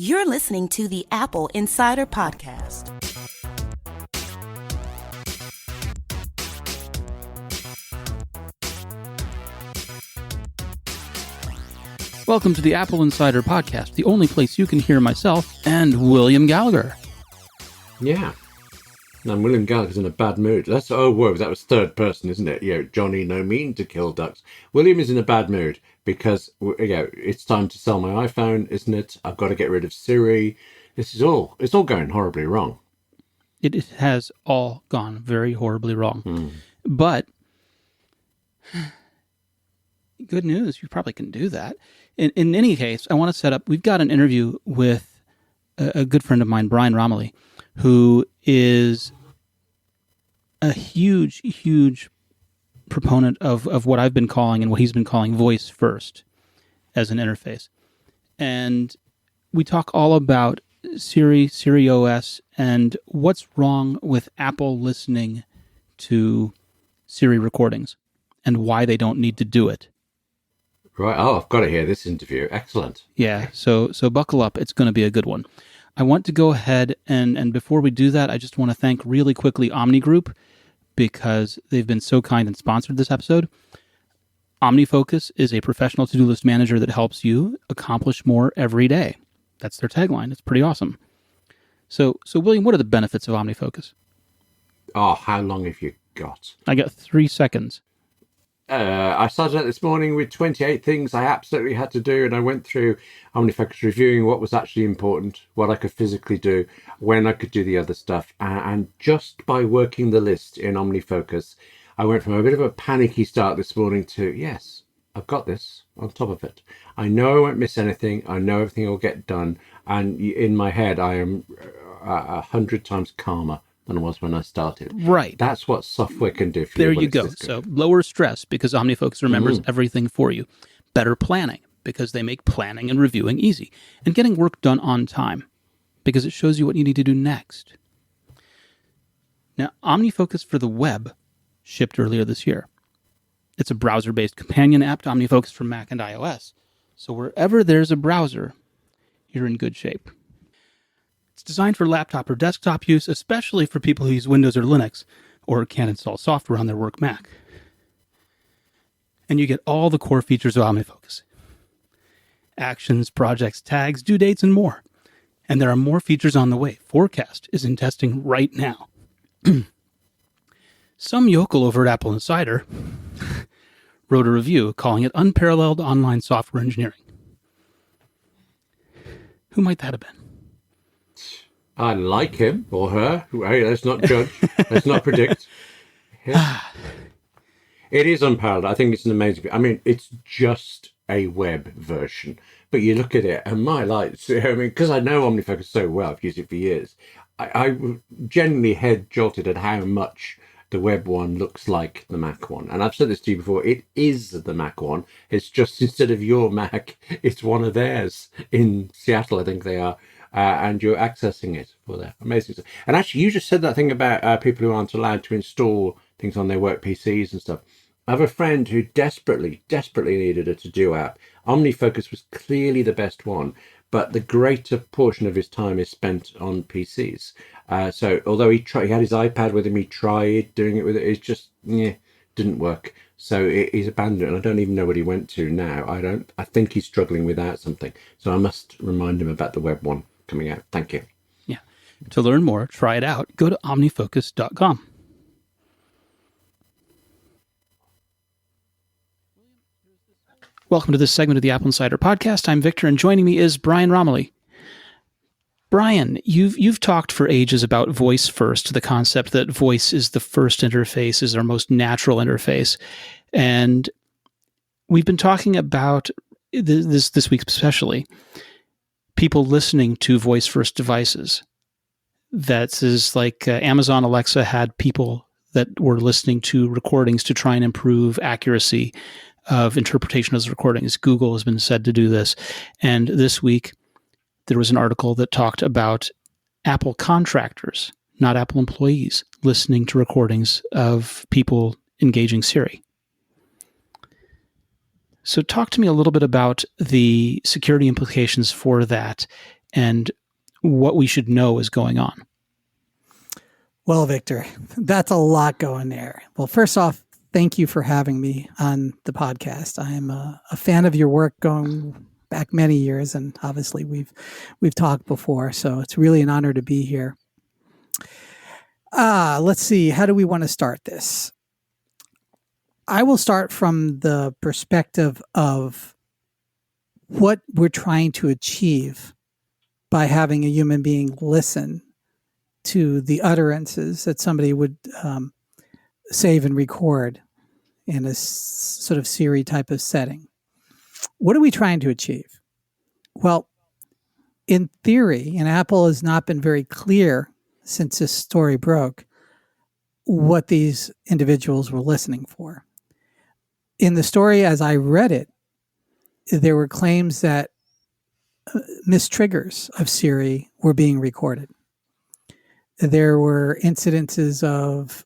You're listening to the Apple Insider Podcast. Welcome to the Apple Insider Podcast, the only place you can hear myself and William Gallagher. Yeah. And William Gallagher's in a bad mood. That was third person, isn't it? Johnny no mean to kill ducks. William is in a bad mood because, it's time to sell my iPhone, isn't it? I've got to get rid of Siri. It's all going horribly wrong. It has all gone very horribly wrong. But good news, you probably can do that. In any case, I want to set up, we've got an interview with a good friend of mine, Brian Roemmele, who is a huge, huge proponent of what I've been calling and what he's been calling voice first as an interface. And we talk all about Siri OS, and what's wrong with Apple listening to Siri recordings and why they don't need to do it. Right. Oh, I've got to hear this interview. Excellent. Yeah. So buckle up. It's going to be a good one. I want to go ahead and before we do that, I just want to thank really quickly Omni Group because they've been so kind and sponsored this episode. OmniFocus is a professional to-do list manager that helps you accomplish more every day. That's their tagline. It's pretty awesome. So William, what are the benefits of OmniFocus? Oh, how long have you got? I got 3 seconds. I started out this morning with 28 things I absolutely had to do, and I went through OmniFocus reviewing what was actually important, what I could physically do, when I could do the other stuff. And just by working the list in OmniFocus, I went from a bit of a panicky start this morning to, yes, I've got this on top of it. I know I won't miss anything. I know everything will get done. And in my head, I am 100 times calmer than I was when I started. Right. That's what software can do for you. There you go. So lower stress because OmniFocus remembers everything for you. Better planning because they make planning and reviewing easy. And getting work done on time because it shows you what you need to do next. Now, OmniFocus for the web shipped earlier this year. It's a browser-based companion app to OmniFocus for Mac and iOS. So wherever there's a browser, you're in good shape. It's designed for laptop or desktop use, especially for people who use Windows or Linux or can't install software on their work Mac. And you get all the core features of OmniFocus. Actions, projects, tags, due dates, and more. And there are more features on the way. Forecast is in testing right now. Some yokel over at Apple Insider wrote a review calling it unparalleled online software engineering. Who might that have been? I like him or her. Hey, let's not judge. Let's not predict. Yeah. It is unparalleled. I think it's an amazing. I mean, it's just a web version, but you look at it, and my lights. I mean, because I know OmniFocus so well, I've used it for years. I genuinely head jolted at how much the web one looks like the Mac one. And I've said this to you before. It is the Mac one. It's just instead of your Mac, it's one of theirs in Seattle. I think they are. And you're accessing it for that. Amazing stuff. And actually, you just said that thing about people who aren't allowed to install things on their work PCs and stuff. I have a friend who desperately needed a to-do app. OmniFocus was clearly the best one, but the greater portion of his time is spent on PCs. So although he had his iPad with him, he tried doing it with it. It just didn't work. So he's abandoned it, and I don't even know what he went to now. I think he's struggling without something. So I must remind him about the web one coming out. Thank you. Yeah. To learn more, try it out. Go to omnifocus.com. Welcome to this segment of the Apple Insider Podcast. I'm Victor, and joining me is Brian Roemmele. Brian, you've talked for ages about voice first, the concept that voice is the first interface, is our most natural interface. And we've been talking about this week especially, people listening to voice first devices. That's like Amazon Alexa had people that were listening to recordings to try and improve accuracy of interpretation of those recordings. Google has been said to do this. And this week, there was an article that talked about Apple contractors, not Apple employees, listening to recordings of people engaging Siri. So talk to me a little bit about the security implications for that and what we should know is going on? Well, Victor, that's a lot going there. Well, first off, thank you for having me on the podcast. I'm a fan of your work going back many years, and obviously we've talked before, so it's really an honor to be here. Let's see. How do we want to start this? I will start from the perspective of what we're trying to achieve by having a human being listen to the utterances that somebody would save and record in a sort of Siri type of setting. What are we trying to achieve? Well, in theory, and Apple has not been very clear since this story broke, what these individuals were listening for. In the story, as I read it, there were claims that mistriggers of Siri were being recorded. There were incidences of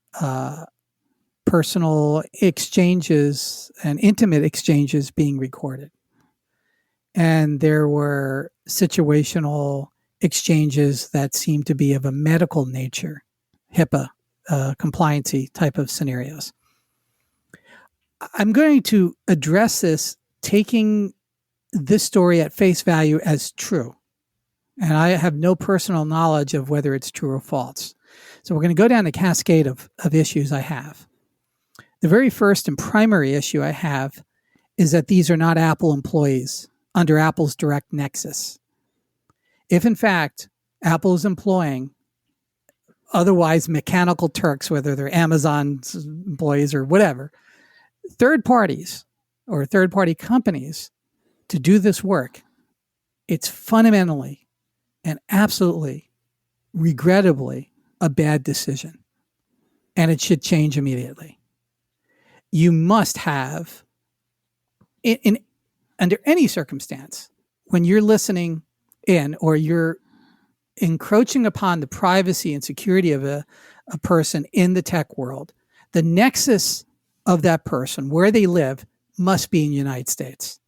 personal exchanges and intimate exchanges being recorded. And there were situational exchanges that seemed to be of a medical nature, HIPAA, compliancy type of scenarios. I'm going to address this taking this story at face value as true. And I have no personal knowledge of whether it's true or false. So we're going to go down the cascade of issues I have. The very first and primary issue I have is that these are not Apple employees under Apple's direct nexus. If, in fact, Apple is employing otherwise mechanical Turks, whether they're Amazon's employees or whatever, third parties or third-party companies to do this work, it's fundamentally and absolutely, regrettably, a bad decision. And it should change immediately. You must have, under any circumstance, when you're listening in or you're encroaching upon the privacy and security of a person in the tech world, the nexus of that person, where they live, must be in the United States.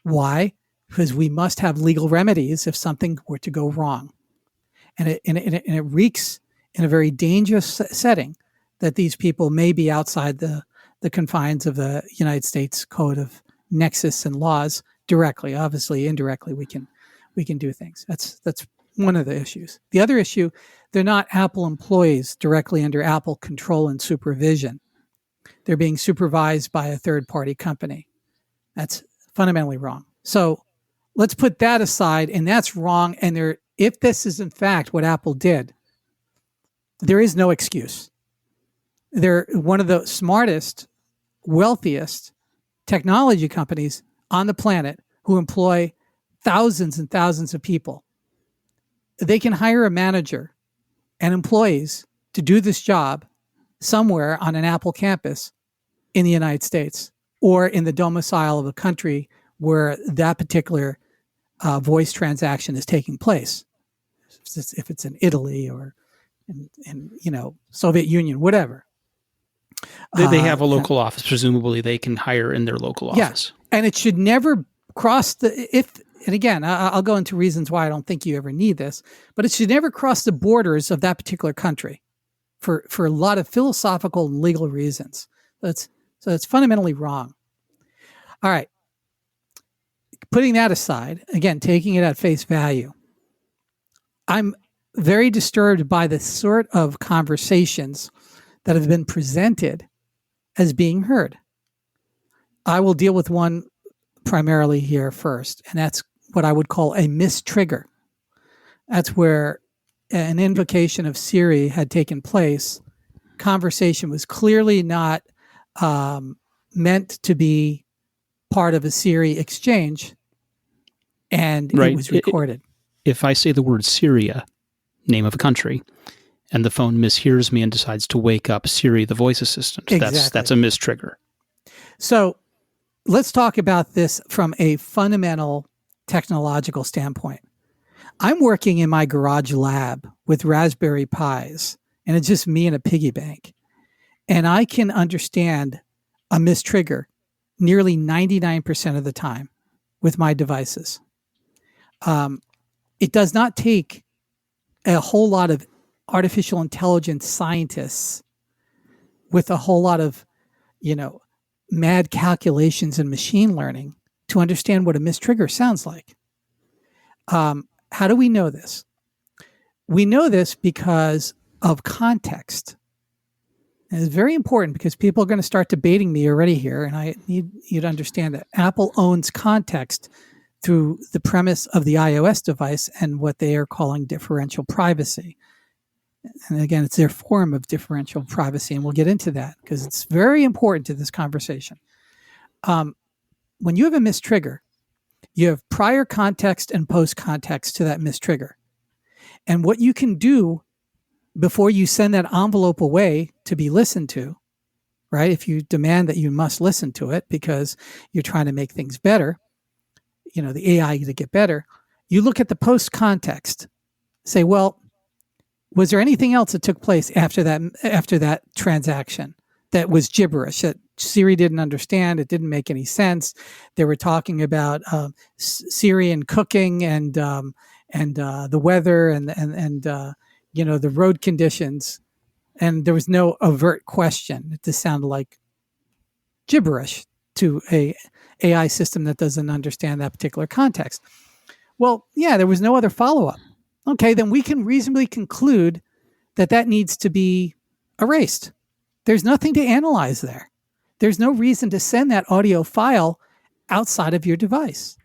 Why? Because we must have legal remedies if something were to go wrong. And it reeks in a very dangerous setting that these people may be outside the confines of the United States Code of Nexus and laws directly. Obviously, indirectly, we can do things. That's one of the issues. The other issue, they're not Apple employees directly under Apple control and supervision. They're being supervised by a third-party company. That's fundamentally wrong. So let's put that aside, and that's wrong. And if this is in fact what Apple did, there is no excuse. They're one of the smartest, wealthiest technology companies on the planet who employ thousands and thousands of people. They can hire a manager and employees to do this job somewhere on an Apple campus in the United States or in the domicile of a country where that particular voice transaction is taking place. If it's in Italy or in Soviet Union, whatever. They have a local office. Presumably they can hire in their local office. Yes. And it should never cross and again, I'll go into reasons why I don't think you ever need this, but it should never cross the borders of that particular country for a lot of philosophical and legal reasons. So it's fundamentally wrong. All right. Putting that aside, again, taking it at face value, I'm very disturbed by the sort of conversations that have been presented as being heard. I will deal with one primarily here first, and that's what I would call a mistrigger. That's where an invocation of Siri had taken place. Conversation was clearly not meant to be part of a Siri exchange, and right. It was recorded. If I say the word Syria, name of a country, and the phone mishears me and decides to wake up Siri, the voice assistant, exactly. That's a mistrigger. So let's talk about this from a fundamental technological standpoint. I'm working in my garage lab with Raspberry Pis, and it's just me and a piggy bank. And I can understand a mistrigger nearly 99% of the time with my devices. it does not take a whole lot of artificial intelligence scientists with a whole lot of, mad calculations and machine learning to understand what a mistrigger sounds like. How do we know this? We know this because of context. And it's very important because people are going to start debating me already here, and I need you to understand that Apple owns context through the premise of the iOS device and what they are calling differential privacy. And again, it's their form of differential privacy, and we'll get into that because it's very important to this conversation. When you have a mistrigger, you have prior context and post context to that mistrigger. And what you can do before you send that envelope away to be listened to, right? If you demand that you must listen to it because you're trying to make things better, the AI to get better, you look at the post context, say, well, was there anything else that took place after that transaction that was gibberish that Siri didn't understand? It didn't make any sense. They were talking about Siri and cooking and the weather and the road conditions, and there was no overt question. It just sounded like gibberish to a AI system that doesn't understand that particular context. Well, yeah, there was no other follow-up. Okay, then we can reasonably conclude that needs to be erased. There's nothing to analyze there. There's no reason to send that audio file outside of your device.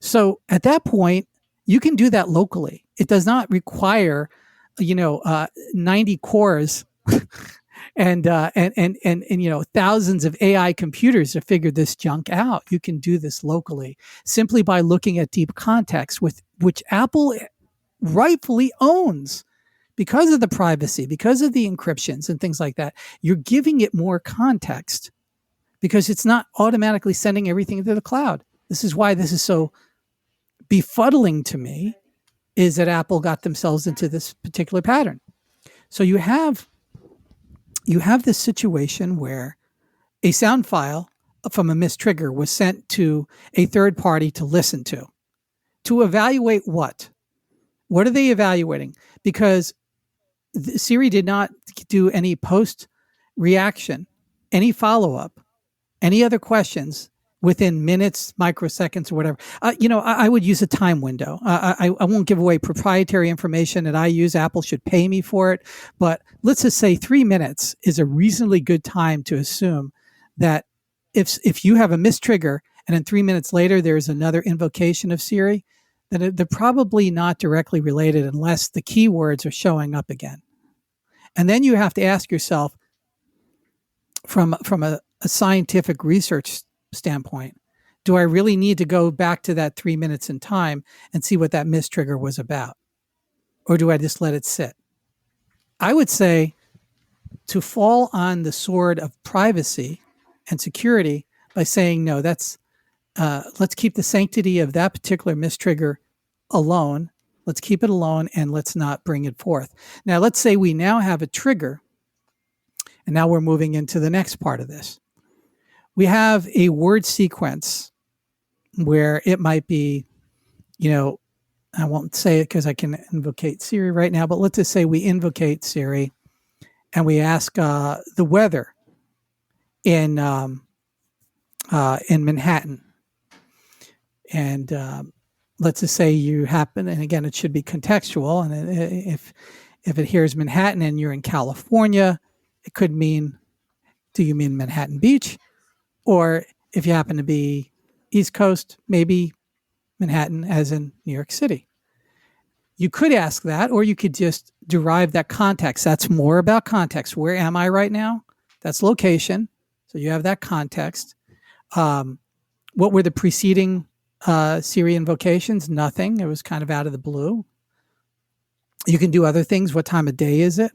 So at that point, you can do that locally. It does not require, 90 cores and thousands of AI computers to figure this junk out. You can do this locally simply by looking at deep context, which Apple rightfully owns because of the privacy, because of the encryptions and things like that. You're giving it more context because it's not automatically sending everything to the cloud. This is why this is so befuddling to me, is that Apple got themselves into this particular pattern. So you have this situation where a sound file from a mistrigger was sent to a third party to listen to evaluate what? What are they evaluating? Because Siri did not do any post reaction, any follow-up, any other questions within minutes, microseconds, or whatever. I would use a time window. I won't give away proprietary information that I use. Apple should pay me for it. But let's just say 3 minutes is a reasonably good time to assume that if you have a mistrigger and then 3 minutes later there's another invocation of Siri, then they're probably not directly related unless the keywords are showing up again. And then you have to ask yourself, from a scientific research standpoint, do I really need to go back to that 3 minutes in time and see what that mistrigger was about? Or do I just let it sit? I would say to fall on the sword of privacy and security by saying, no, let's keep the sanctity of that particular mistrigger alone. Let's keep it alone and let's not bring it forth. Now, let's say we now have a trigger, and now we're moving into the next part of this. We have a word sequence where it might be, I won't say it because I can invocate Siri right now, but let's just say we invocate Siri and we ask the weather in Manhattan. And let's just say you happen, and again, it should be contextual. And if it hears Manhattan and you're in California, it could mean, do you mean Manhattan Beach? Or if you happen to be East Coast, maybe Manhattan as in New York City. You could ask that, or you could just derive that context. That's more about context. Where am I right now? That's location. So you have that context. What were the preceding Siri invocations? Nothing. It was kind of out of the blue. You can do other things. What time of day is it?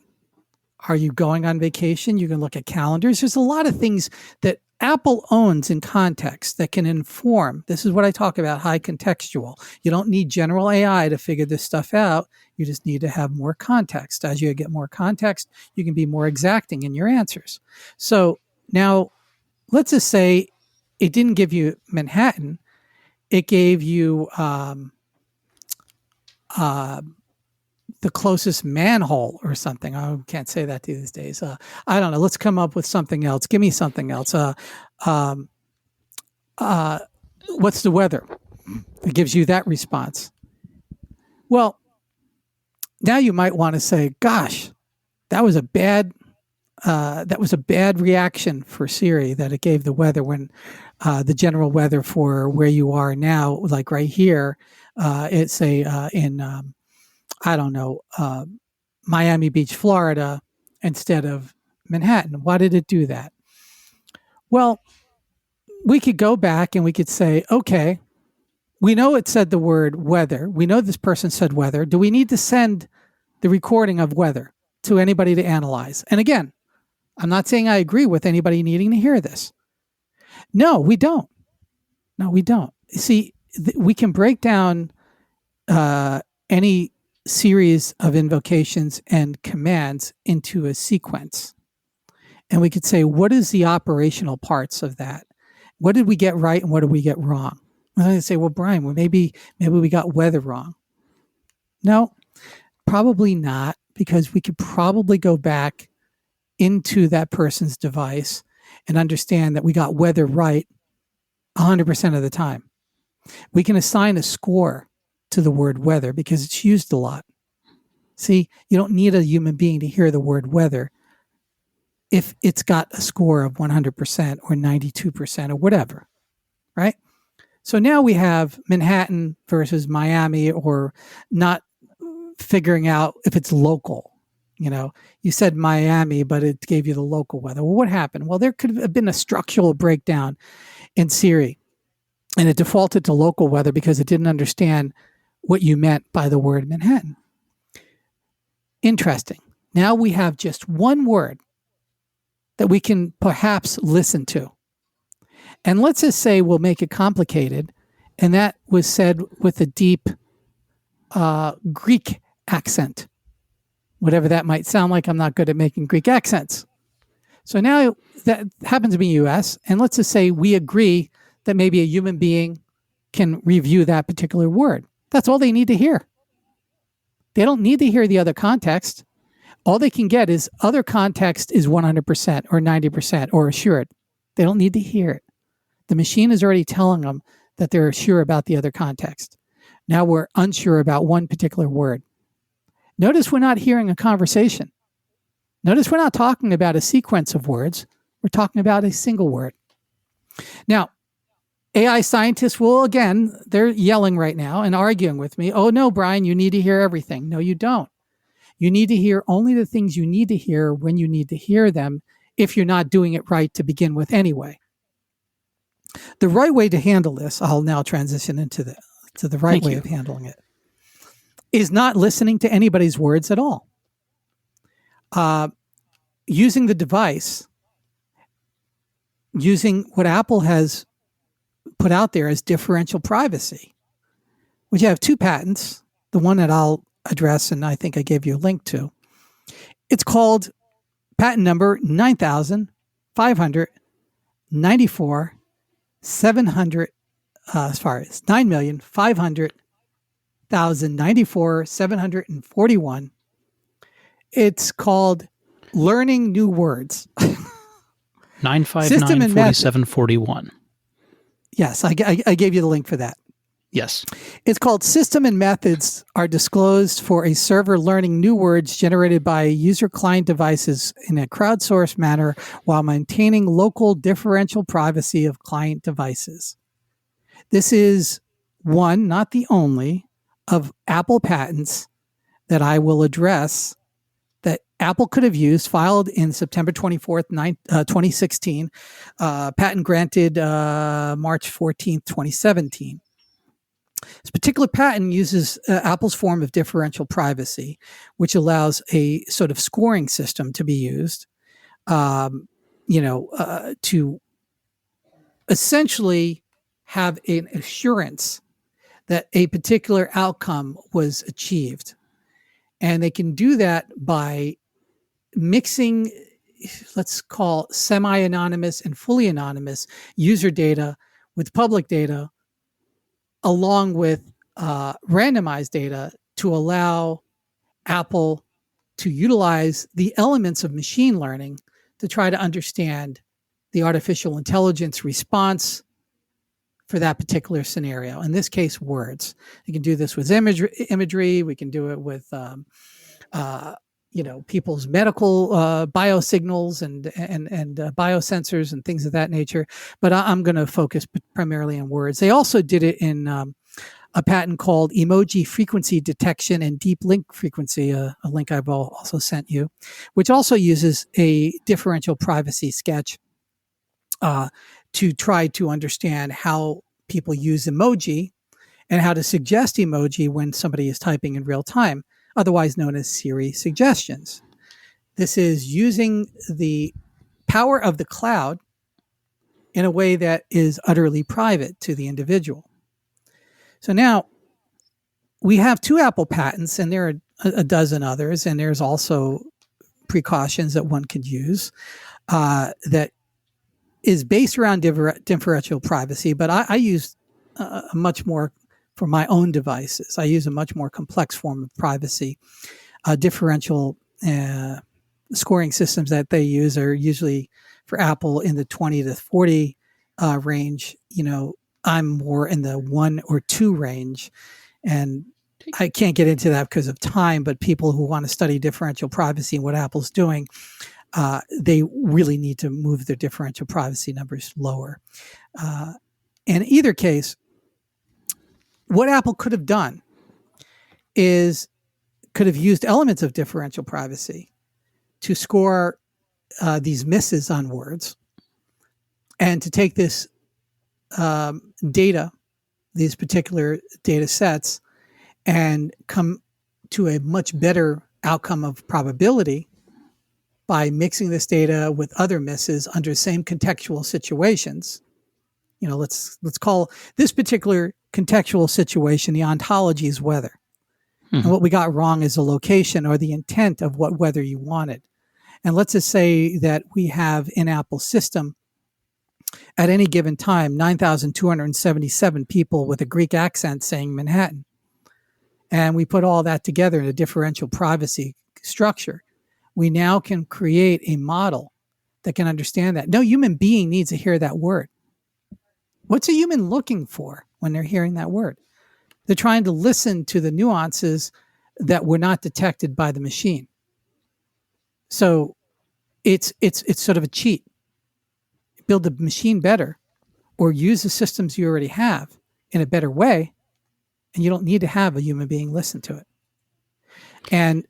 Are you going on vacation? You can look at calendars. There's a lot of things that Apple owns in context that can inform. This is what I talk about, high contextual. You don't need general AI to figure this stuff out. You just need to have more context. As you get more context, you can be more exacting in your answers. So now let's just say it didn't give you Manhattan. It gave you the closest manhole or something. I can't say that these days. I don't know. Let's come up with something else. Give me something else. What's the weather? It gives you that response. Well, now you might want to say, gosh, that was a bad reaction for Siri that it gave the weather when the general weather for where you are now, like right here, it's in I don't know, Miami Beach, Florida, instead of Manhattan. Why did it do that? Well, we could go back and we could say, okay, we know it said the word weather. We know this person said weather. Do we need to send the recording of weather to anybody to analyze? And again, I'm not saying I agree with anybody needing to hear this. No, we don't. No, we don't. See, we can break down any series of invocations and commands into a sequence. And we could say, what is the operational parts of that? What did we get right and what did we get wrong? And I say, well, Brian, maybe we got weather wrong. No, probably not, because we could probably go back into that person's device and understand that we got weather right 100% of the time. We can assign a score to the word weather because it's used a lot. See, you don't need a human being to hear the word weather if it's got a score of 100% or 92% or whatever, right? So now we have Manhattan versus Miami, or not figuring out if it's local. You know, you said Miami, but it gave you the local weather. Well, what happened? Well, there could have been a structural breakdown in Siri, and it defaulted to local weather because it didn't understand what you meant by the word Manhattan. Interesting. Now we have just one word that we can perhaps listen to. And let's just say we'll make it complicated, and that was said with a deep Greek accent. Whatever that might sound like, I'm not good at making Greek accents. So now that happens to be US, and let's just say we agree that maybe a human being can review that particular word. That's all they need to hear. They don't need to hear the other context. All they can get is other context is 100% or 90% or assured. They don't need to hear it. The machine is already telling them that they're sure about the other context. Now we're unsure about one particular word. Notice we're not hearing a conversation. Notice we're not talking about a sequence of words. We're talking about a single word. Now, AI scientists will, again, they're yelling right now and arguing with me. Oh, no, Brian, you need to hear everything. No, you don't. You need to hear only the things you need to hear when you need to hear them, if you're not doing it right to begin with anyway. The right way to handle this, I'll now transition into the right way of handling it, is not listening to anybody's words at all. Using the device, using what Apple has put out there as differential privacy, which have 2 patents, the one that I'll address, and I think I gave you a link to. It's called patent number 9,594 700, as far as 9,500,094 741. It's called Learning New Words. 959 4741. Yes, I gave you the link for that. Yes. It's called System and Methods are disclosed for a server learning new words generated by user client devices in a crowdsourced manner while maintaining local differential privacy of client devices. This is one, not the only, of Apple patents that I will address that Apple could have used, filed in September 24th, 2016, patent granted March 14th, 2017. This particular patent uses Apple's form of differential privacy, which allows a sort of scoring system to be used, to essentially have an assurance that a particular outcome was achieved. And they can do that by mixing, let's call semi-anonymous and fully anonymous user data with public data, along with randomized data to allow Apple to utilize the elements of machine learning to try to understand the artificial intelligence response for that particular scenario. In this case, words. You can do this with imagery. We can do it with, people's medical biosignals and biosensors and things of that nature. But I'm going to focus primarily on words. They also did it in a patent called emoji frequency detection and deep link frequency, a link I've also sent you, which also uses a differential privacy sketch to try to understand how people use emoji and how to suggest emoji when somebody is typing in real time, otherwise known as Siri suggestions. This is using the power of the cloud in a way that is utterly private to the individual. So now we have 2 Apple patents, and there are a dozen others, and there's also precautions that one could use that is based around differential privacy, but I use a much more, for my own devices, I use a much more complex form of privacy. Differential scoring systems that they use are usually for Apple in the 20 to 40 range. I'm more in the 1 or 2 range, and I can't get into that because of time, but people who want to study differential privacy and what Apple's doing, they really need to move their differential privacy numbers lower. In either case, what Apple could have done is could have used elements of differential privacy to score these misses on words, and to take this data, these particular data sets, and come to a much better outcome of probability by mixing this data with other misses under same contextual situations. Let's call this particular contextual situation the ontology is weather. And what we got wrong is the location or the intent of what weather you wanted. And let's just say that we have in Apple's system at any given time 9,277 people with a Greek accent saying Manhattan. And we put all that together in a differential privacy structure. We now can create a model that can understand that. No human being needs to hear that word. What's a human looking for when they're hearing that word? They're trying to listen to the nuances that were not detected by the machine. So it's sort of a cheat. Build the machine better, or use the systems you already have in a better way, and you don't need to have a human being listen to it. And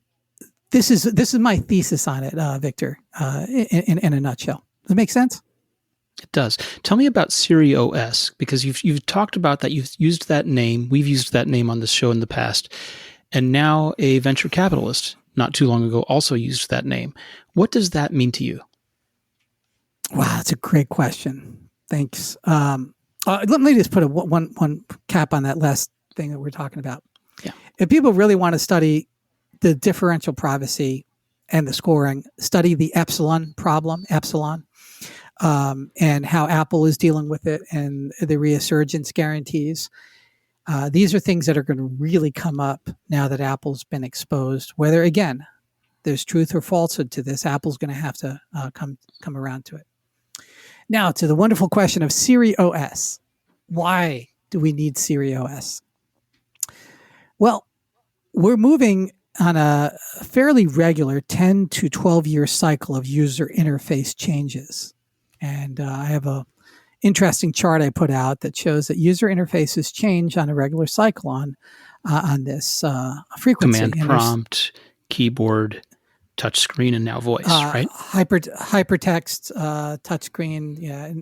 this is my thesis on it, Victor, in a nutshell. Does it make sense? It does. Tell me about Siri OS, because you've talked about that. You've used that name. We've used that name on this show in the past. And now a venture capitalist not too long ago also used that name. What does that mean to you? Wow, that's a great question. Thanks. Let me just put one cap on that last thing that we're talking about. Yeah. If people really want to study the differential privacy and the scoring, study the epsilon problem, and how Apple is dealing with it and the reassurance guarantees. These are things that are going to really come up now that Apple's been exposed. Whether, again, there's truth or falsehood to this, Apple's going to have to come around to it. Now, to the wonderful question of Siri OS. Why do we need Siri OS? Well, we're moving on a fairly regular 10 to 12-year cycle of user interface changes. And I have a interesting chart I put out that shows that user interfaces change on a regular cycle on this frequency. Command prompt, keyboard, touch screen, and now voice, right? Hypertext, touchscreen, yeah,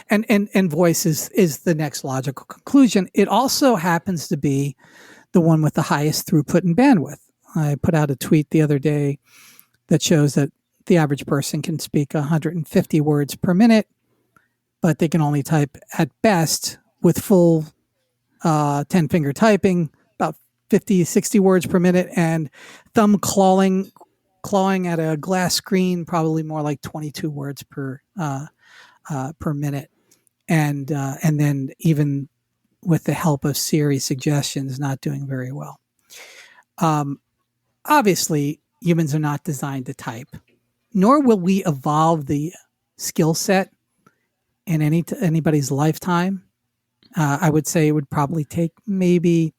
and voice is the next logical conclusion. It also happens to be the one with the highest throughput and bandwidth. I put out a tweet the other day that shows that the average person can speak 150 words per minute, but they can only type at best with full 10-finger typing about 50, 60 words per minute, and thumb clawing at a glass screen, probably more like 22 words per minute. And then even with the help of Siri suggestions, not doing very well. Obviously, humans are not designed to type, nor will we evolve the skill set in anybody's lifetime. I would say it would probably take maybe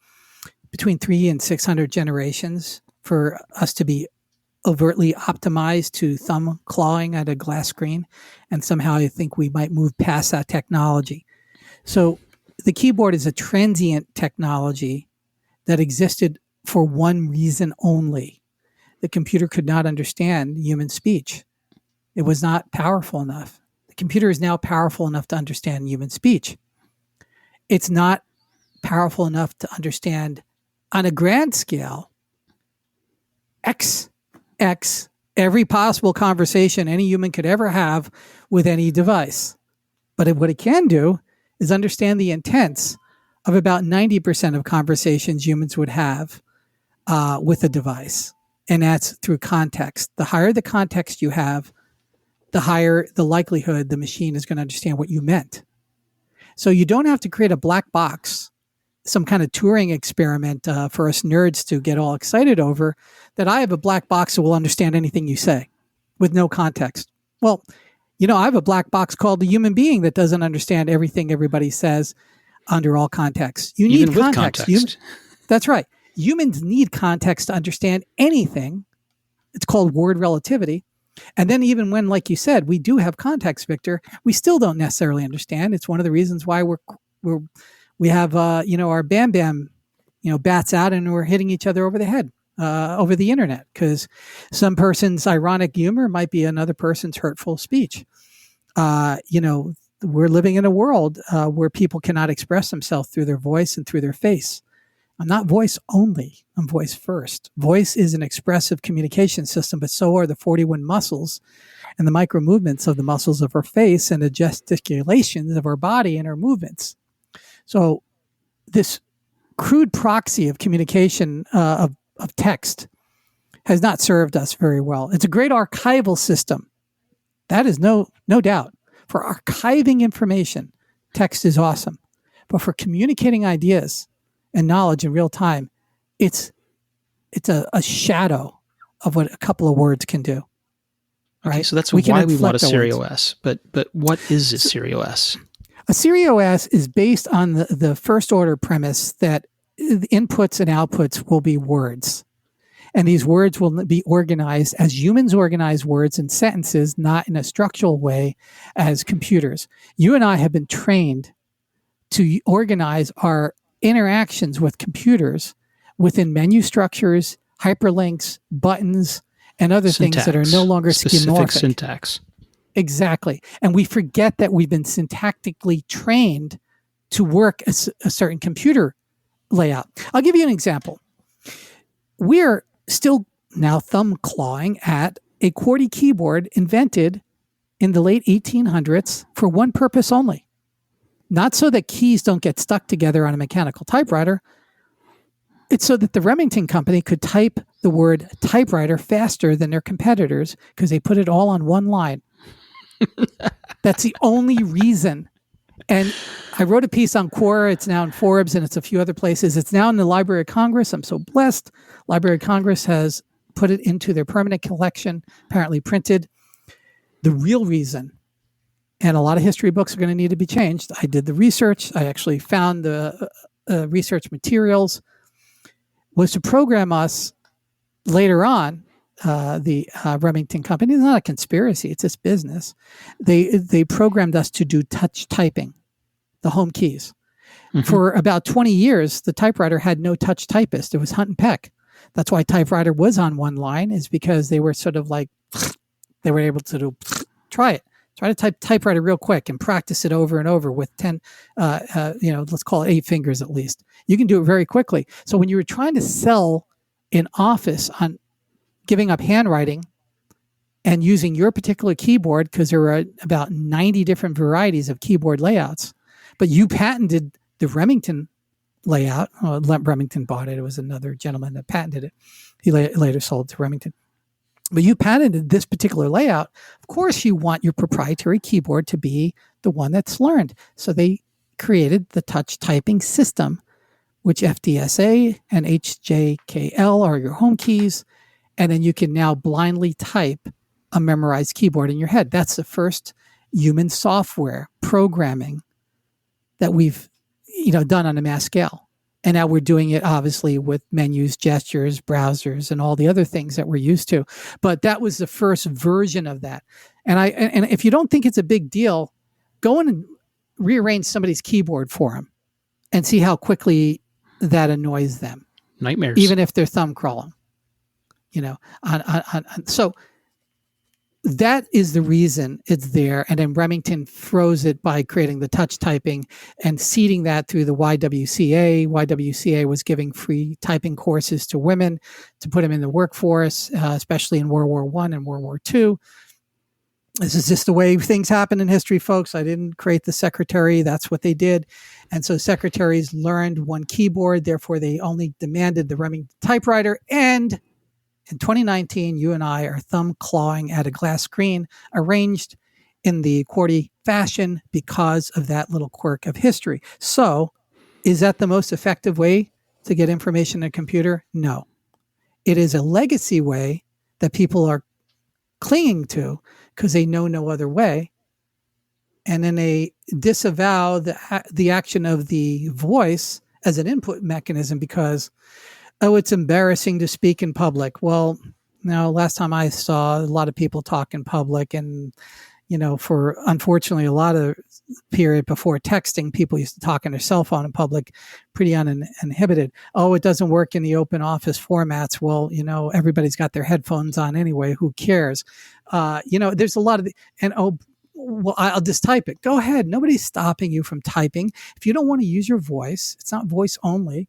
between 300 and 600 generations for us to be overtly optimized to thumb clawing at a glass screen. And somehow I think we might move past that technology. So the keyboard is a transient technology that existed for one reason only. The computer could not understand human speech. It was not powerful enough. The computer is now powerful enough to understand human speech. It's not powerful enough to understand on a grand scale every possible conversation any human could ever have with any device. But what it can do is understand the intents of about 90% of conversations humans would have with a device. And that's through context. The higher the context you have, the higher the likelihood the machine is going to understand what you meant. So you don't have to create a black box, some kind of Turing experiment for us nerds to get all excited over, that I have a black box that will understand anything you say with no context. Well, I have a black box called the human being that doesn't understand everything everybody says under all context. You need Even context. with context. That's right. Humans need context to understand anything. It's called word relativity. And then even when, like you said, we do have context, Victor, we still don't necessarily understand. It's one of the reasons why we have our Bam Bam, bats out and we're hitting each other over the head over the internet, because some person's ironic humor might be another person's hurtful speech. We're living in a world where people cannot express themselves through their voice and through their face. I'm not voice only. I'm voice first. Voice is an expressive communication system, but so are the 41 muscles and the micro movements of the muscles of our face and the gesticulations of our body and our movements. So this crude proxy of communication of text has not served us very well. It's a great archival system. That is no doubt. For archiving information, text is awesome. But for communicating ideas and knowledge in real time, it's a shadow of what a couple of words can do. Right? Okay, so that's why we want a Siri OS. But what is a Siri OS? A Siri OS is based on the first order premise that the inputs and outputs will be words. And these words will be organized as humans organize words and sentences, not in a structural way as computers. You and I have been trained to organize our interactions with computers within menu structures, hyperlinks, buttons, and other things that are no longer specific schemorphic. Syntax. Exactly. And we forget that we've been syntactically trained to work a certain computer layout. I'll give you an example. We're still now thumb clawing at a QWERTY keyboard invented in the late 1800s for one purpose only. Not so that keys don't get stuck together on a mechanical typewriter. It's so that the Remington company could type the word typewriter faster than their competitors because they put it all on one line. That's the only reason. And I wrote a piece on Quora. It's now in Forbes and it's a few other places. It's now in the Library of Congress. I'm so blessed. Library of Congress has put it into their permanent collection, apparently printed. The real reason, and a lot of history books are going to need to be changed. I did the research. I actually found the research materials, was to program us later on. The Remington company, it's not a conspiracy, it's just business. They programmed us to do touch typing, the home keys. Mm-hmm. For about 20 years, the typewriter had no touch typist. It was Hunt and Peck. That's why typewriter was on one line, is because they were sort of like, they were able to try to type typewriter real quick and practice it over and over with 10, let's call it 8 fingers at least. You can do it very quickly. So when you were trying to sell an office on giving up handwriting and using your particular keyboard, because there were about 90 different varieties of keyboard layouts, but you patented the Remington layout. Oh, Remington bought it. It was another gentleman that patented it. He later sold to Remington. But you patented this particular layout. Of course, you want your proprietary keyboard to be the one that's learned. So they created the touch typing system, which FDSA and HJKL are your home keys. And then you can now blindly type a memorized keyboard in your head. That's the first human software programming that we've done on a mass scale. And now we're doing it obviously with menus, gestures, browsers, and all the other things that we're used to. But that was the first version of that. And if you don't think it's a big deal, go in and rearrange somebody's keyboard for them and see how quickly that annoys them. Nightmares. Even if they're thumb crawling. So that is the reason it's there. And then Remington froze it by creating the touch typing and seeding that through the YWCA. YWCA was giving free typing courses to women to put them in the workforce, especially in World War I and World War II. This is just the way things happen in history, folks. I didn't create the secretary. That's what they did. And so secretaries learned one keyboard. Therefore, they only demanded the Remington typewriter. And in 2019, you and I are thumb clawing at a glass screen arranged in the QWERTY fashion because of that little quirk of history. So is that the most effective way to get information in a computer? No. It is a legacy way that people are clinging to because they know no other way. And then they disavow the action of the voice as an input mechanism because it's embarrassing to speak in public. Well, now, last time I saw a lot of people talk in public and, for unfortunately a lot of period before texting, people used to talk on their cell phone in public pretty uninhibited. Oh, it doesn't work in the open office formats. Well, everybody's got their headphones on anyway. Who cares? There's a lot of, well, I'll just type it. Go ahead. Nobody's stopping you from typing. If you don't want to use your voice, it's not voice only.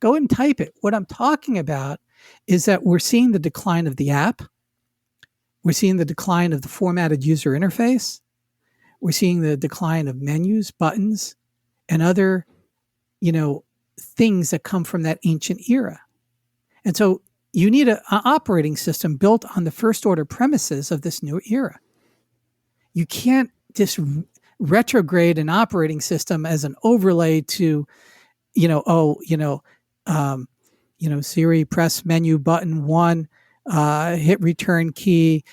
Go ahead and type it. What I'm talking about is that we're seeing the decline of the app. We're seeing the decline of the formatted user interface. We're seeing the decline of menus, buttons, and other, things that come from that ancient era. And so you need an operating system built on the first order premises of this new era. You can't just retrograde an operating system as an overlay to, Siri, press menu button 1, hit return key,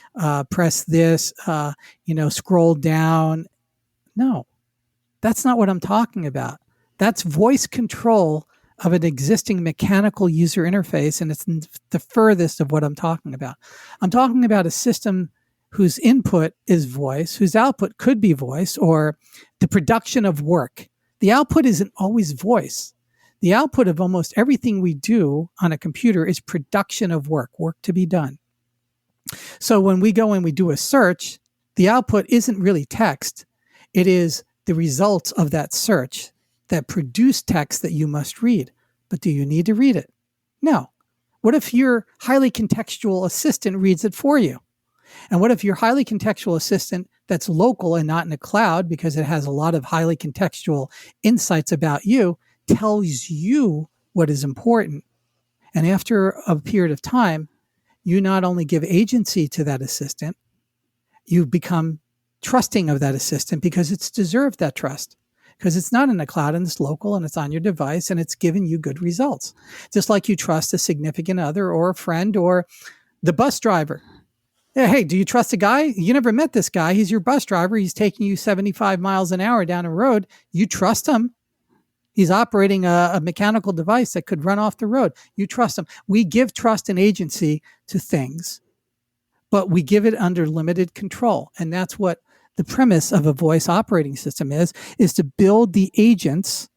press this, scroll down. No, that's not what I'm talking about. That's voice control of an existing mechanical user interface, and it's the furthest of what I'm talking about. I'm talking about a system whose input is voice, whose output could be voice, or the production of work. The output isn't always voice. The output of almost everything we do on a computer is production of work to be done. So when we go and we do a search, the output isn't really text. It is the results of that search that produce text that you must read. But do you need to read it? No. What if your highly contextual assistant reads it for you? And what if your highly contextual assistant that's local and not in the cloud because it has a lot of highly contextual insights about you tells you what is important? And after a period of time, you not only give agency to that assistant, you become trusting of that assistant because it's deserved that trust. Because it's not in the cloud and it's local and it's on your device and it's giving you good results. Just like you trust a significant other or a friend or the bus driver. Yeah, hey, do you trust a guy? You never met this guy. He's your bus driver. He's taking you 75 miles an hour down a road. You trust him. He's operating a mechanical device that could run off the road. You trust him. We give trust and agency to things, but we give it under limited control. And that's what the premise of a voice operating system is to build the agents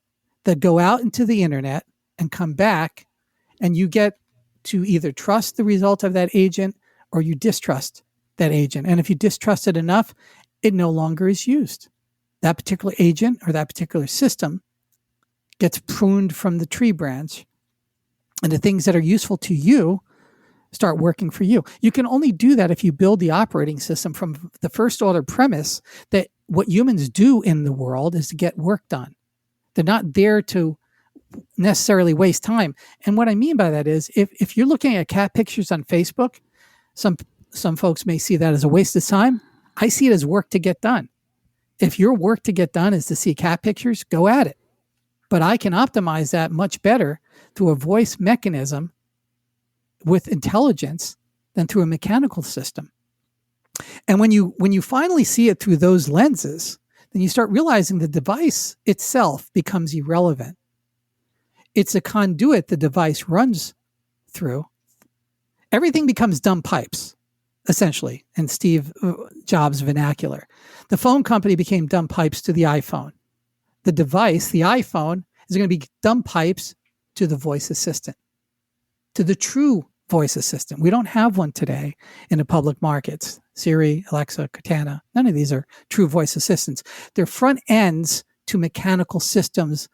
that go out into the internet and come back, and you get to either trust the result of that agent or you distrust that agent. And if you distrust it enough, it no longer is used. That particular agent or that particular system gets pruned from the tree branch, and the things that are useful to you start working for you. You can only do that if you build the operating system from the first order premise that what humans do in the world is to get work done. They're not there to necessarily waste time. And what I mean by that is if you're looking at cat pictures on Facebook, some folks may see that as a waste of time. I see it as work to get done. If your work to get done is to see cat pictures, go at it. But I can optimize that much better through a voice mechanism with intelligence than through a mechanical system. And when you finally see it through those lenses, then you start realizing the device itself becomes irrelevant. It's a conduit the device runs through. Everything becomes dumb pipes, essentially, in Steve Jobs' vernacular. The phone company became dumb pipes to the iPhone. The device, the iPhone, is going to be dumb pipes to the voice assistant, to the true voice assistant. We don't have one today in the public markets. Siri, Alexa, Cortana, none of these are true voice assistants. They're front ends to mechanical systems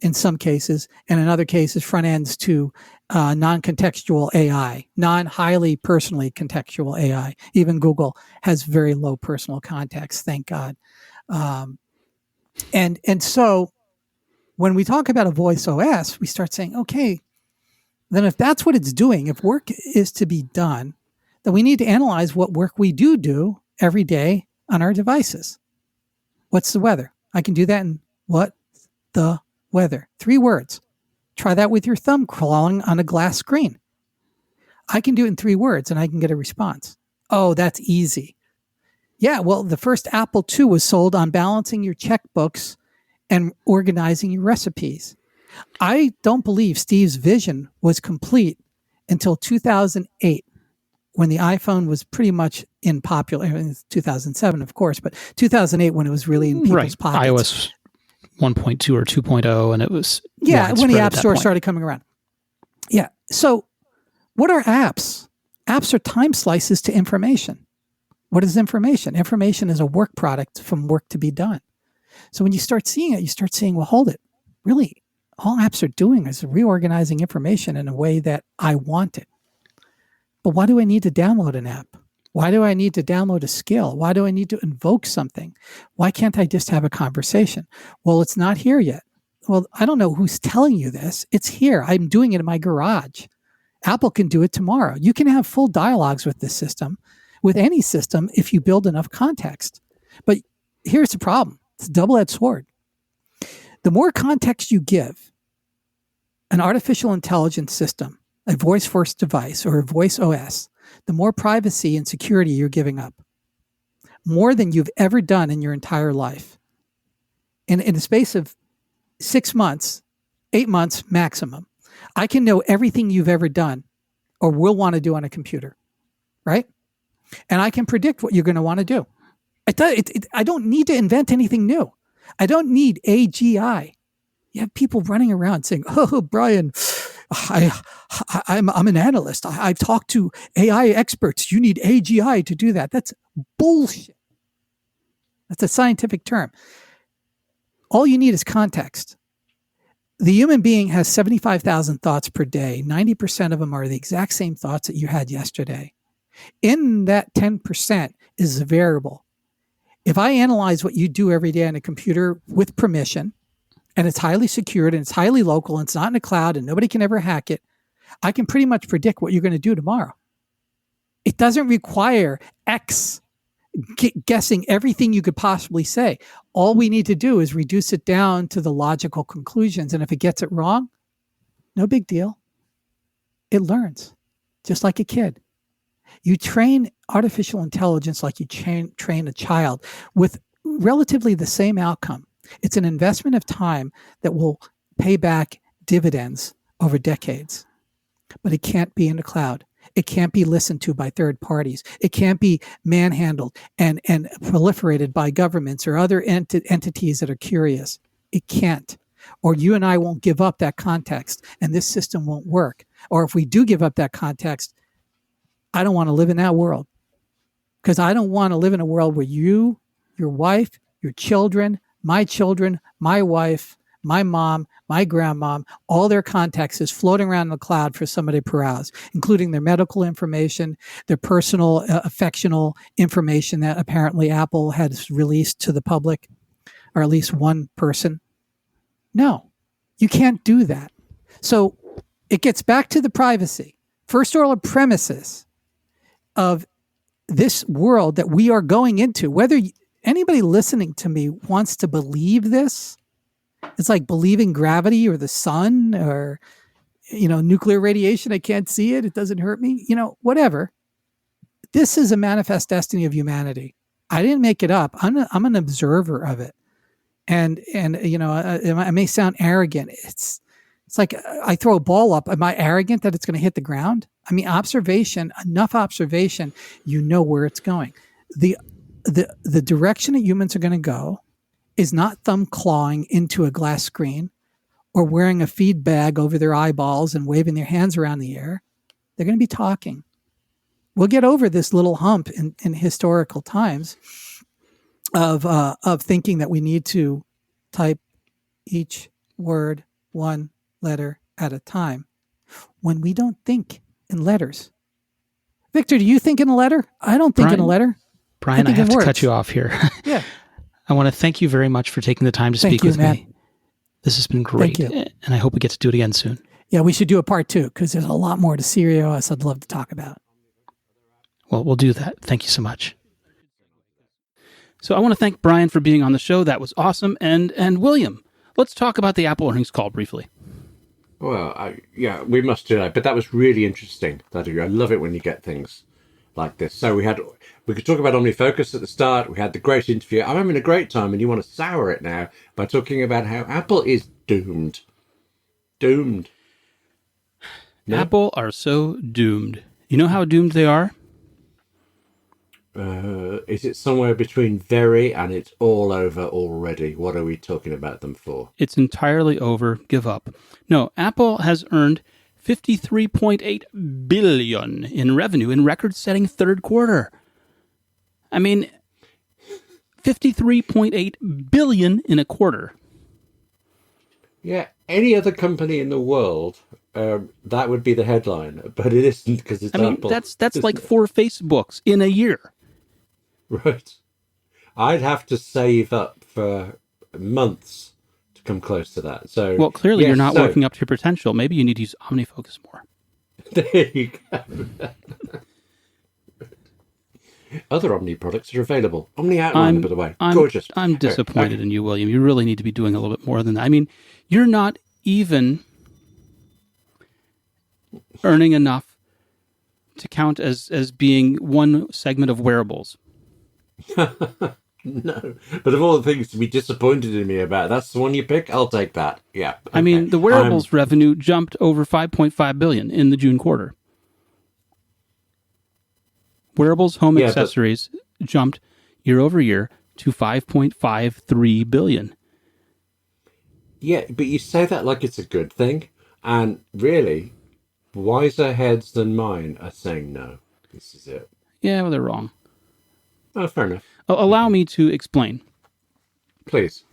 in some cases, and in other cases, front ends to non-contextual AI, non-highly personally contextual AI. Even Google has very low personal context, thank God. And so when we talk about a voice OS, we start saying, okay, then if that's what it's doing, if work is to be done, then we need to analyze what work we do every day on our devices. What's the weather? I can do that in what the weather. 3 words. Try that with your thumb crawling on a glass screen. I can do it in 3 words and I can get a response. Oh, that's easy. Yeah, well, the first Apple II was sold on balancing your checkbooks and organizing your recipes. I don't believe Steve's vision was complete until 2008, when the iPhone was pretty much in popular. 2007, of course, but 2008 when it was really in people's pockets. iOS 1.2 or 2.0, and it was when the App Store started coming around. Yeah. So, what are apps? Apps are time slices to information. What is information? Information is a work product from work to be done. So when you start seeing it, you start seeing, well, hold it. Really, all apps are doing is reorganizing information in a way that I want it. But why do I need to download an app? Why do I need to download a skill? Why do I need to invoke something? Why can't I just have a conversation? Well, it's not here yet. Well, I don't know who's telling you this. It's here. I'm doing it in my garage. Apple can do it tomorrow. You can have full dialogues with this system, with any system, if you build enough context. But here's the problem. It's a double-edged sword. The more context you give an artificial intelligence system, a voice-first device or a voice OS, the more privacy and security you're giving up. More than you've ever done in your entire life. In the space of 6 months, 8 months maximum, I can know everything you've ever done or will want to do on a computer, right? And I can predict what you're going to want to do. I don't need to invent anything new. I don't need AGI. You have people running around saying, "Oh, Brian, I'm an analyst. I've talked to AI experts. You need AGI to do that." That's bullshit. That's a scientific term. All you need is context. The human being has 75,000 thoughts per day. 90% of them are the exact same thoughts that you had yesterday. In that 10% is a variable. If I analyze what you do every day on a computer with permission, and it's highly secured and it's highly local and it's not in the cloud and nobody can ever hack it, I can pretty much predict what you're going to do tomorrow. It doesn't require guessing everything you could possibly say. All we need to do is reduce it down to the logical conclusions. And if it gets it wrong, no big deal. It learns, just like a kid. You train artificial intelligence like you train a child with relatively the same outcome. It's an investment of time that will pay back dividends over decades. But it can't be in the cloud. It can't be listened to by third parties. It can't be manhandled and proliferated by governments or other entities that are curious. It can't. Or you and I won't give up that context, and this system won't work. Or if we do give up that context, I don't want to live in that world. Because I don't want to live in a world where you, your wife, your children, my wife, my mom, my grandmom, all their context is floating around in the cloud for somebody to peruse, including their medical information, their personal, affectional information that apparently Apple has released to the public, or at least one person. No, you can't do that. So it gets back to the privacy. First order premises of this world that we are going into, whether anybody listening to me wants to believe this, It's like believing gravity or the sun or, nuclear radiation. I can't see it. It doesn't hurt me. Whatever. This is a manifest destiny of humanity. I didn't make it up. I'm an observer of it. And I may sound arrogant. It's like I throw a ball up. Am I arrogant that it's going to hit the ground? I mean, enough observation, you know where it's going. The direction that humans are going to go is not thumb clawing into a glass screen or wearing a feed bag over their eyeballs and waving their hands around the air. They're going to be talking. We'll get over this little hump in historical times of thinking that we need to type each word one letter at a time when we don't think in letters. Victor, do you think in a letter? I don't think in a letter. Brian, I have to cut you off here. Yeah. I want to thank you very much for taking the time to speak with me. This has been great, and I hope we get to do it again soon. Yeah, we should do a part 2 because there's a lot more to Siri OS I'd love to talk about. Well, we'll do that. Thank you so much. So I want to thank Brian for being on the show. That was awesome. And William, let's talk about the Apple earnings call briefly. Well, we must do that. But that was really interesting. I love it when you get things like this. So we could talk about OmniFocus at the start. We had the great interview. I'm having a great time, and you want to sour it now by talking about how Apple is doomed. Doomed. No? Apple are so doomed. You know how doomed they are? Is it somewhere between very and it's all over already? What are we talking about them for? It's entirely over. Give up. No, Apple has earned $53.8 billion in revenue in record-setting third quarter. I mean, $53.8 billion in a quarter. Yeah, any other company in the world, that would be the headline, but it isn't because it's Apple. That's like 4 Facebooks in a year. Right. I'd have to save up for months to come close to that. So, well, clearly you're not working up to your potential. Maybe you need to use OmniFocus more. There you go. Other Omni products are available. Omni Outliner, by the way. Gorgeous. I'm disappointed in you, William. You really need to be doing a little bit more than that. I mean, you're not even earning enough to count as being one segment of wearables. No, but of all the things to be disappointed in me about, that's the one you pick. I'll take that. Yeah. Okay. I mean, the wearables revenue jumped over $5.5 billion in the June quarter. Wearables, home accessories jumped year over year to $5.53 billion. Yeah, but you say that like it's a good thing, and really, wiser heads than mine are saying no. This is it. Yeah, well, they're wrong. Oh, fair enough. Allow me to explain. Please.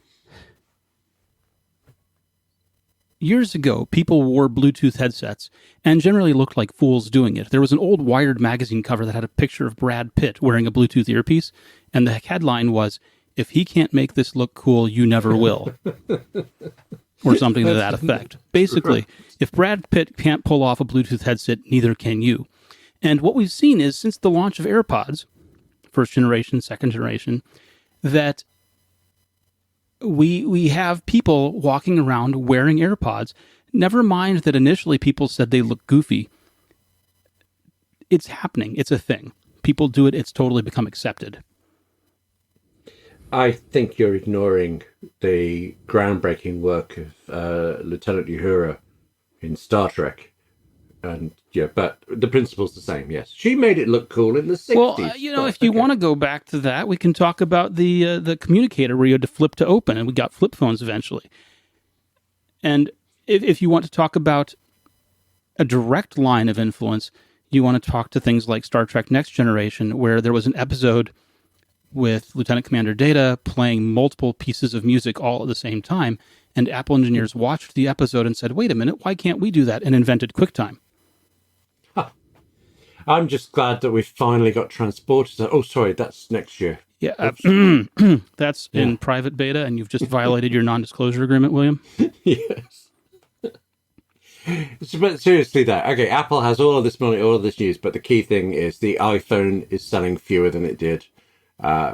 Years ago, people wore Bluetooth headsets and generally looked like fools doing it. There was an old Wired magazine cover that had a picture of Brad Pitt wearing a Bluetooth earpiece, and the headline was, "If he can't make this look cool, you never will." Or something to that effect. Basically, if Brad Pitt can't pull off a Bluetooth headset, neither can you. And what we've seen is, since the launch of AirPods, first generation, second generation, that we have people walking around wearing AirPods. Never mind that initially people said they look goofy. It's happening. It's a thing. People do it. It's totally become accepted. I think you're ignoring the groundbreaking work of Lieutenant Uhura in Star Trek. And yeah, but the principle's the same, yes. She made it look cool in the 60s. Well, if you want to go back to that, we can talk about the communicator where you had to flip to open, and we got flip phones eventually. And if you want to talk about a direct line of influence, you want to talk to things like Star Trek Next Generation, where there was an episode with Lieutenant Commander Data playing multiple pieces of music all at the same time, and Apple engineers watched the episode and said, wait a minute, why can't we do that? And invented QuickTime. I'm just glad that we've finally got transporters. Oh, sorry, that's next year. Yeah, that's in private beta, and you've just violated your non-disclosure agreement, William. Yes. But seriously, though, okay, Apple has all of this money, all of this news, but the key thing is the iPhone is selling fewer than it did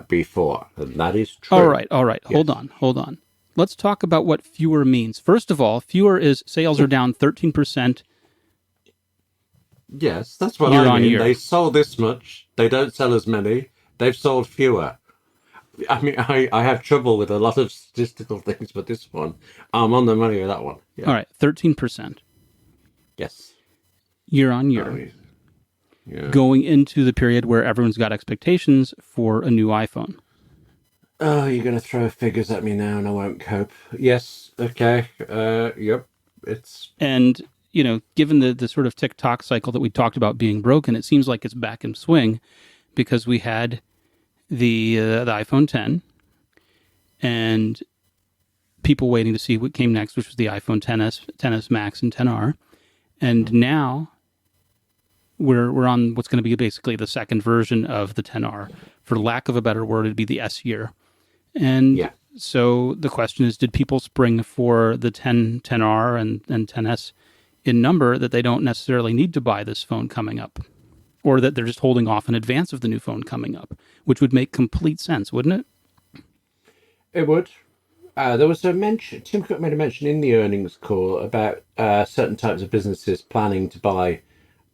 before, and that is true. All right. Yes. Hold on. let's talk about what fewer means. First of all, fewer is sales are down 13%. Yes, that's what Year I on mean. year. They sold this much. They don't sell as many. They've sold fewer. I mean, I have trouble with a lot of statistical things, but this one, I'm on the money with that one. Yeah. All right, 13% Yes. year on Oh, year, yeah. going into the period where everyone's got expectations for a new iPhone. Oh, you're going to throw figures at me now and I won't cope. Yes. Okay. Yep. It's... And, given the sort of TikTok cycle that we talked about being broken, it seems like it's back in swing because we had the iPhone 10 and people waiting to see what came next, which was the iPhone 10s, 10s Max, and 10R. And now we're on what's going to be basically the second version of the 10R. For lack of a better word, it'd be the S year. And so the question is, did people spring for the 10R and 10S in number that they don't necessarily need to buy this phone coming up? Or that they're just holding off in advance of the new phone coming up, which would make complete sense, wouldn't it? It would. There was a mention, Tim Cook made a mention in the earnings call about certain types of businesses planning to buy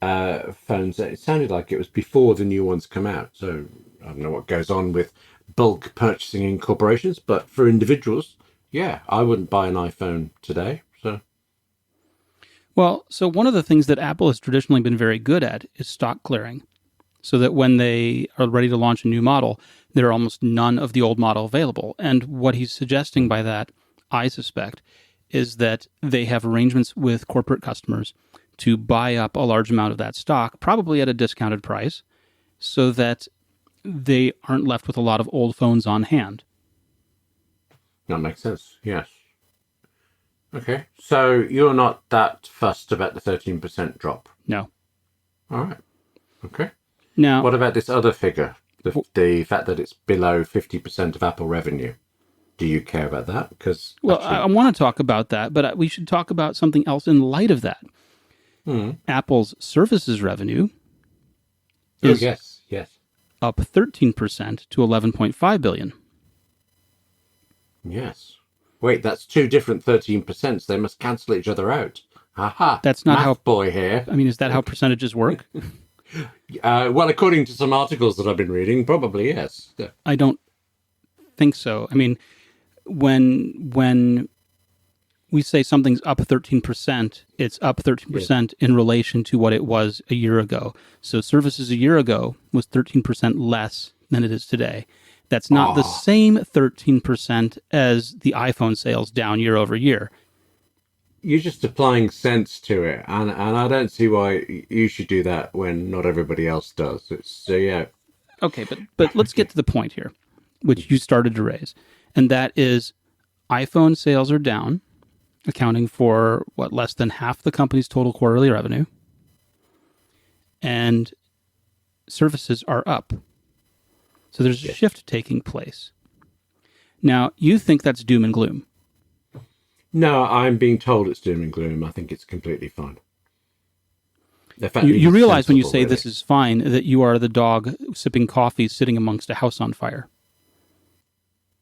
phones. It sounded like it was before the new ones come out. So I don't know what goes on with bulk purchasing in corporations, but for individuals, yeah, I wouldn't buy an iPhone today. Well, so one of the things that Apple has traditionally been very good at is stock clearing, so that when they are ready to launch a new model, there are almost none of the old model available. And what he's suggesting by that, I suspect, is that they have arrangements with corporate customers to buy up a large amount of that stock, probably at a discounted price, so that they aren't left with a lot of old phones on hand. That makes sense, yes. Okay, so you're not that fussed about the 13% drop? No. All right, okay. Now, what about this other figure, the fact that it's below 50% of Apple revenue? Do you care about that? Because I want to talk about that, but we should talk about something else in light of that. Apple's services revenue is up 13% to $11.5 billion. Yes. Wait, that's two different 13%. They must cancel each other out. Aha. That's not Math how boy here. I mean, is that how percentages work? Well, according to some articles that I've been reading, probably yes. Yeah. I don't think so. I mean, when we say something's up 13%, it's up 13% in relation to what it was a year ago. So services a year ago was 13% less than it is today. That's not the same 13% as the iPhone sales down year over year. You're just applying sense to it, and I don't see why you should do that when not everybody else does. Yeah. Okay, but let's get to the point here, which you started to raise, and that is iPhone sales are down, accounting for less than half the company's total quarterly revenue, and services are up. So there's a shift taking place. Now, you think that's doom and gloom. No, I'm being told it's doom and gloom. I think it's completely fine. You realize when you say this is fine that you are the dog sipping coffee sitting amongst a house on fire.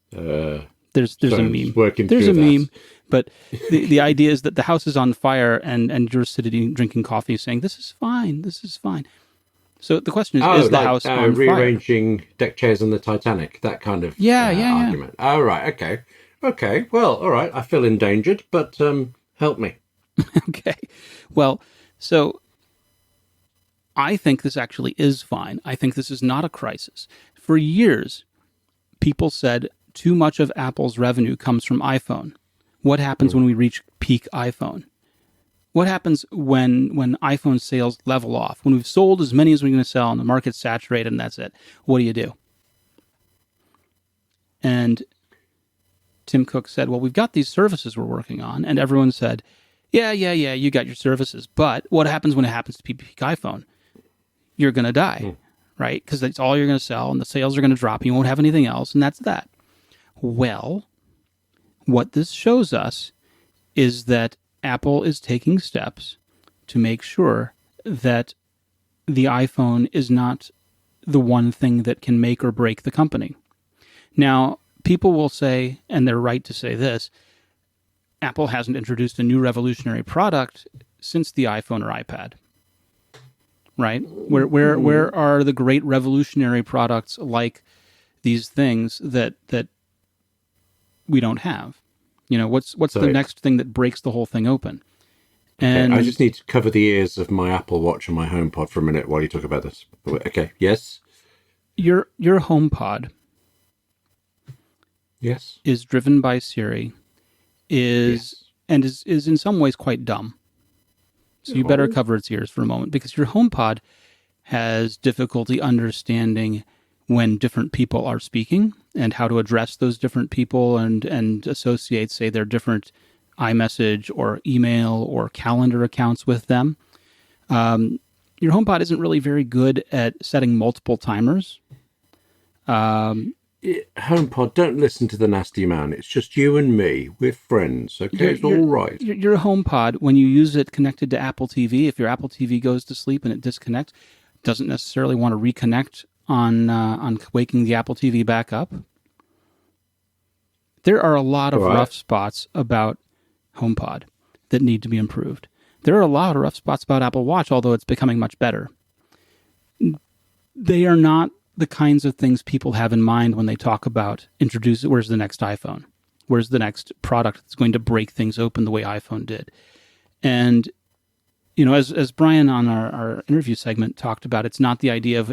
There's a meme. There's a meme, but the idea is that the house is on fire and you're sitting drinking coffee saying, this is fine, this is fine. So the question is the house on fire? Rearranging deck chairs on the Titanic, that kind of argument. Oh, right, okay. Okay, well, all right, I feel endangered, but help me. Okay, well, so I think this actually is fine. I think this is not a crisis. For years, people said too much of Apple's revenue comes from iPhone. What happens when we reach peak iPhone? What happens when iPhone sales level off? When we've sold as many as we're going to sell and the market's saturated and that's it, what do? And Tim Cook said, well, we've got these services we're working on. And everyone said, yeah, you got your services. But what happens when it happens to peak iPhone? You're going to die, right? Because that's all you're going to sell and the sales are going to drop and you won't have anything else. And that's that. Well, what this shows us is that Apple is taking steps to make sure that the iPhone is not the one thing that can make or break the company. Now, people will say, and they're right to say this, Apple hasn't introduced a new revolutionary product since the iPhone or iPad. Right? Where are the great revolutionary products like these things that we don't have? You know, what's the next thing that breaks the whole thing open? And okay, I just need to cover the ears of my Apple Watch and my HomePod for a minute while you talk about this. Okay, yes? Your HomePod Yes. is driven by Siri, is in some ways quite dumb. So you better cover its ears for a moment, because your HomePod has difficulty understanding when different people are speaking and how to address those different people and associate, say, their different iMessage or email or calendar accounts with them. Your HomePod isn't really very good at setting multiple timers. HomePod, don't listen to the nasty man. It's just you and me. We're friends, okay? It's all right. Your HomePod, when you use it connected to Apple TV, if your Apple TV goes to sleep and it disconnects, doesn't necessarily want to reconnect on waking the Apple TV back up. There are a lot of rough spots about HomePod that need to be improved. There are a lot of rough spots about Apple Watch, although it's becoming much better. They are not the kinds of things people have in mind when they talk about where's the next iPhone? Where's the next product that's going to break things open the way iPhone did? And, you know, as Brian on our interview segment talked about, it's not the idea of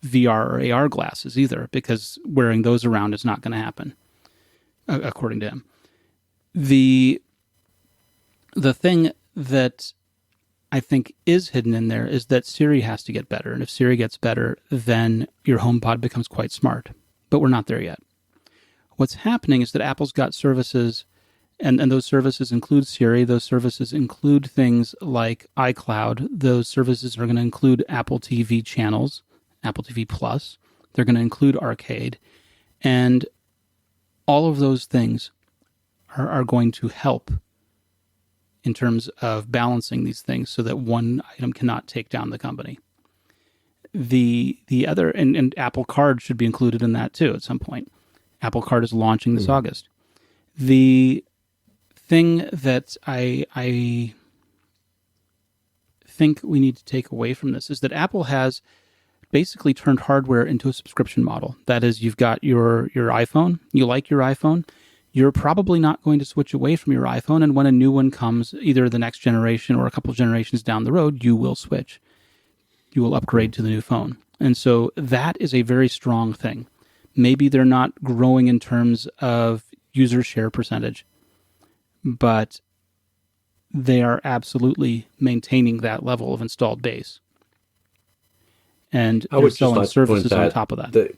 VR or AR glasses either, because wearing those around is not going to happen, according to him. The thing that I think is hidden in there is that Siri has to get better. And if Siri gets better, then your HomePod becomes quite smart. But we're not there yet. What's happening is that Apple's got services, and those services include Siri. Those services include things like iCloud. Those services are going to include Apple TV channels, Apple TV Plus. They're going to include Arcade. And all of those things are going to help in terms of balancing these things so that one item cannot take down the company. The other, and Apple Card should be included in that too at some point. Apple Card is launching this August. The thing that I think we need to take away from this is that Apple has basically turned hardware into a subscription model. That is, you've got your iPhone, you like your iPhone, you're probably not going to switch away from your iPhone, and when a new one comes, either the next generation or a couple generations down the road, you will switch. You will upgrade to the new phone. And so that is a very strong thing. Maybe they're not growing in terms of user share percentage, but they are absolutely maintaining that level of installed base. And they're selling services on top of that.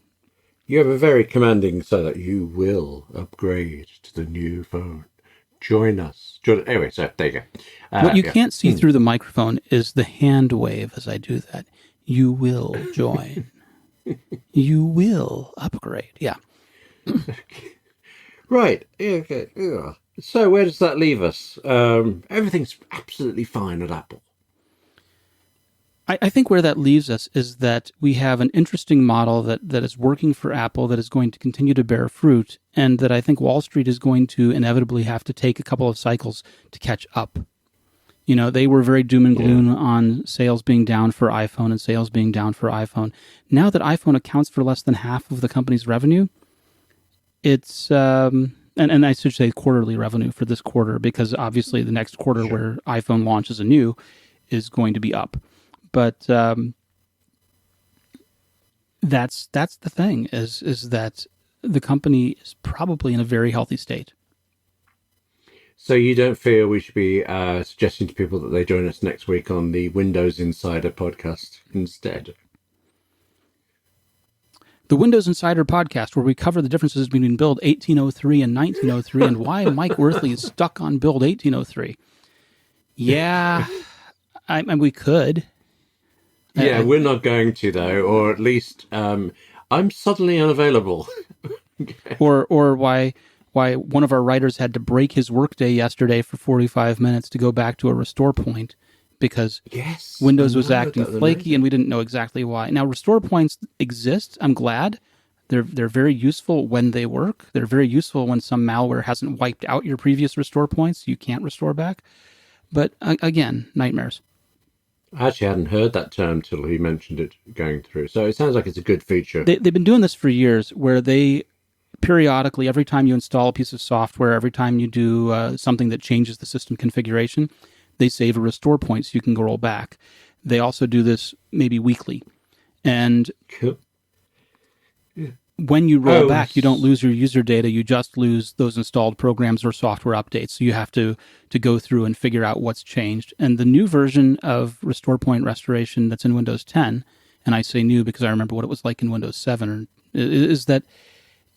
You have a very commanding so that you will upgrade to the new phone. Join us. Anyway, so there you go. What you can't see through the microphone is the hand wave as I do that. You will join. You will upgrade. Yeah. Right. Okay. Yeah. So where does that leave us? Everything's absolutely fine at Apple. I think where that leaves us is that we have an interesting model that is working for Apple, that is going to continue to bear fruit, and that I think Wall Street is going to inevitably have to take a couple of cycles to catch up. You know, they were very doom and gloom on sales being down for iPhone and sales being down for iPhone. Now that iPhone accounts for less than half of the company's revenue, it's, and I should say quarterly revenue for this quarter, because obviously the next quarter where iPhone launches anew is going to be up. But that's the thing, is that the company is probably in a very healthy state. So you don't feel we should be suggesting to people that they join us next week on the Windows Insider podcast instead? The Windows Insider podcast, where we cover the differences between Build 1803 and 1903 and why Mike Worthley is stuck on Build 1803. Yeah, we could. Yeah, we're not going to, though, or at least I'm suddenly unavailable. Or why one of our writers had to break his workday yesterday for 45 minutes to go back to a restore point because Windows was acting flaky and we didn't know exactly why. Now, restore points exist. I'm glad. They're very useful when they work. They're very useful when some malware hasn't wiped out your previous restore points. You can't restore back. But again, nightmares. I actually hadn't heard that term till he mentioned it going through. So it sounds like it's a good feature. They've been doing this for years, where they periodically, every time you install a piece of software, every time you do something that changes the system configuration, they save a restore point so you can go roll back. They also do this maybe weekly. And Cool. when you roll back, you don't lose your user data. You just lose those installed programs or software updates. So you have to go through and figure out what's changed. And the new version of Restore Point Restoration that's in Windows 10, and I say new because I remember what it was like in Windows 7, is that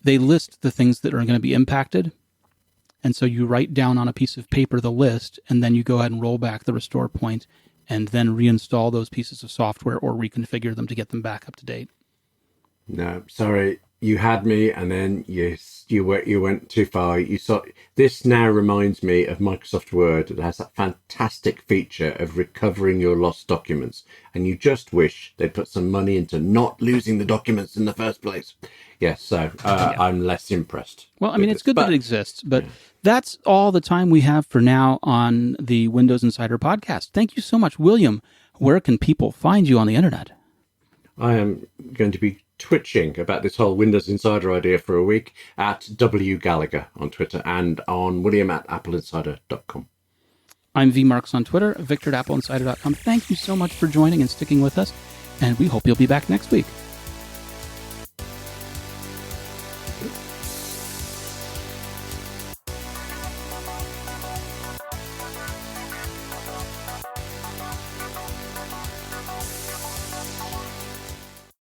they list the things that are going to be impacted. And so you write down on a piece of paper the list, and then you go ahead and roll back the restore point and then reinstall those pieces of software or reconfigure them to get them back up to date. No, sorry. You had me, and then you went too far. You saw this. Now reminds me of Microsoft Word. It has that fantastic feature of recovering your lost documents, and you just wish they'd put some money into not losing the documents in the first place. Yes, so I'm less impressed. Well, I mean, it's good that it exists, but that's all the time we have for now on the Windows Insider podcast. Thank you so much, William. Where can people find you on the internet? I am going to be twitching about this whole Windows Insider idea for a week at W Gallagher on Twitter and on William at AppleInsider.com. I'm VMarks on Twitter, Victor at AppleInsider.com. Thank you so much for joining and sticking with us, and we hope you'll be back next week.